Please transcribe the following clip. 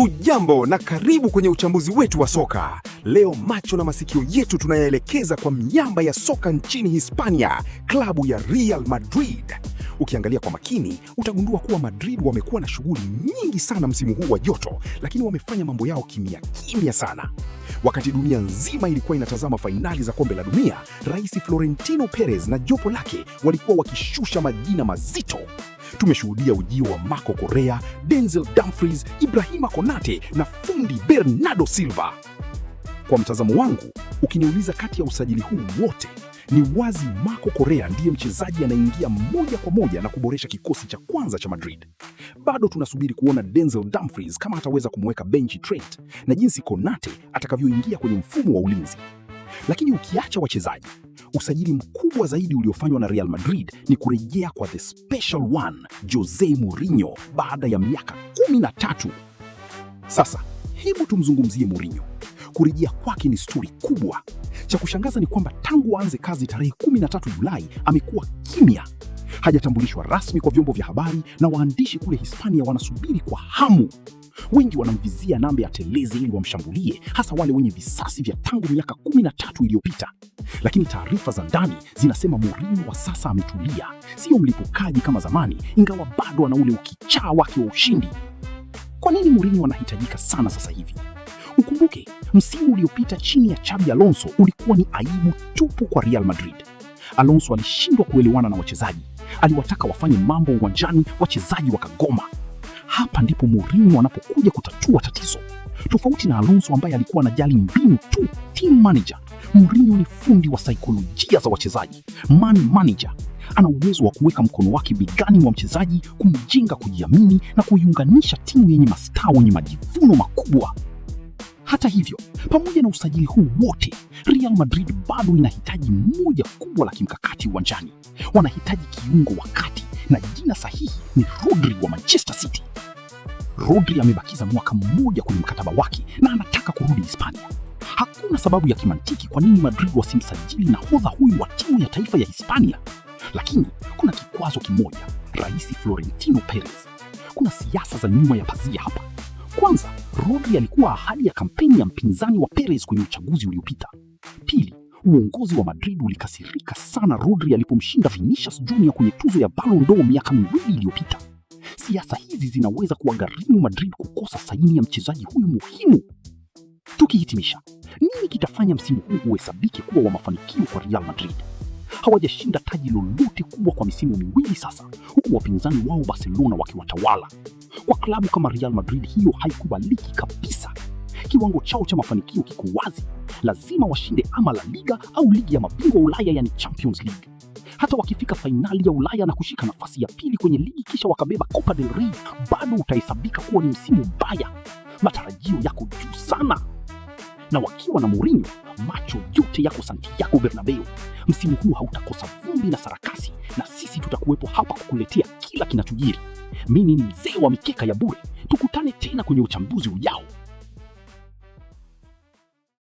Hujambo na karibu kwenye uchambuzi wetu wa soka. Leo macho na masikio yetu tunayaelekeza kwa miamba ya soka nchini Hispania, klabu ya Real Madrid. Ukiangalia kwa makini, utagundua kuwa Madrid wamekuwa na shughuli nyingi sana msimu huu wa joto, lakini wamefanya mambo yao kimya sana. Wakati dunia nzima ilikuwa inatazama fainali za kombe la dunia, Rais Florentino Perez na jopo lake walikuwa wakishusha majina mazito. Tumeshuhudia ujio wa Marco Correa, Denzel Dumfries, Ibrahima Konate na fundi Bernardo Silva. Kwa mtazamo wangu, ukiniuliza kati ya usajili huu wote, ni wazi Marco Correa ndiye mchezaji anaingia moja kwa moja na kuboresha kikosi cha kwanza cha Madrid. Bado tunasubiri kuona Denzel Dumfries kama ataweza kumweka benchi Trent na jinsi Konate atakavyoingia kwenye mfumo wa ulinzi. Lakini ukiacha wachezaji, usajili mkubwa zaidi uliofanywa na Real Madrid ni kurejea kwa the special one, Jose Mourinho, baada ya miaka 13. Sasa, hebu tumzungumzie Mourinho. Kurejea kwake ni stori kubwa. Cha kushangaza ni kwamba tangu aanze kazi tarehe 13 Julai amekuwa kimya. Hajatambulishwa rasmi kwa vyombo vya habari na waandishi kule Hispania wanasubiri kwa hamu. Wengi wanamvizia namba ya telezi ili wamshambulie, hasa wale wenye visasi vya tangu miaka 13 iliyopita. Lakini taarifa za ndani zinasema Mourinho wa sasa ametulia, sio mlipukaji kama zamani, ingawa bado ana ule ukichaa wake wa ushindi. Kwa nini Mourinho anahitajika sana sasa hivi? Ukumbuke, msimu uliopita chini ya Xabi Alonso ulikuwa ni aibu tupu kwa Real Madrid. Alonso alishindwa kuelewana na wachezaji, aliwataka wafanye mambo uwanjani, wachezaji wakagoma. Hapa ndipo Mourinho anapokuja kutatua tatizo. Tofauti na Alonso ambaye alikuwa anajali mbinu tu, team manager, Mourinho ni fundi wa saikolojia za wachezaji, man manager. Ana uwezo wa kuweka mkono wake begani mwa mchezaji, kumjenga kujiamini na kuiunganisha timu yenye mastaa wenye majivuno makubwa. Hata hivyo, pamoja na usajili huu wote, Real Madrid bado inahitaji moja kubwa la kimkakati uwanjani. Wanahitaji kiungo wa kati na jina sahihi ni Rodri wa Manchester City. Rodri amebakiza mwaka mmoja kwenye mkataba wake na anataka kurudi Hispania. Hakuna sababu ya kimantiki kwa nini Madrid wasimsajili nahodha huyu wa timu ya taifa ya Hispania. Lakini kuna kikwazo kimoja, Rais Florentino Perez. Kuna siasa za nyuma ya pazia hapa. Kwanza, Rodri alikuwa ahadi ya kampeni ya mpinzani wa Perez kwenye uchaguzi uliopita. Pili, uongozi wa Madrid ulikasirika sana Rodri alipomshinda Vinicius Junior kwenye tuzo ya Ballon d'Or miaka 2 iliyopita. Siasa hizi zinaweza kuwagharimu Madrid kukosa saini ya mchezaji huyu muhimu. Tukihitimisha, nini kitafanya msimu huu uhesabike kuwa wa mafanikio kwa Real Madrid? Hawajashinda taji lolote kubwa kwa misimu miwili sasa, huku wapinzani wao Barcelona wakiwatawala. Kwa klabu kama Real Madrid hiyo haikubaliki kabisa. Kiwango chao cha mafanikio kiko wazi. Lazima washinde ama La Liga au ligi ya mabingwa Ulaya, yani Champions League. Hata wakifika fainali ya Ulaya na kushika nafasi ya pili kwenye ligi kisha wakabeba Copa del Rey, bado utahesabika kuwa ni msimu mbaya. Matarajio yako juu sana. Na wakiwa na Mourinho, macho yote yako Santiago Bernabeu. Msimu huu hautakosa vumbi na sarakasi, na sisi tutakuwepo hapa kukuletea kila kinachojiri. Mimi ni mzee wa mikeka ya bure. Tukutane tena kwenye uchambuzi ujao.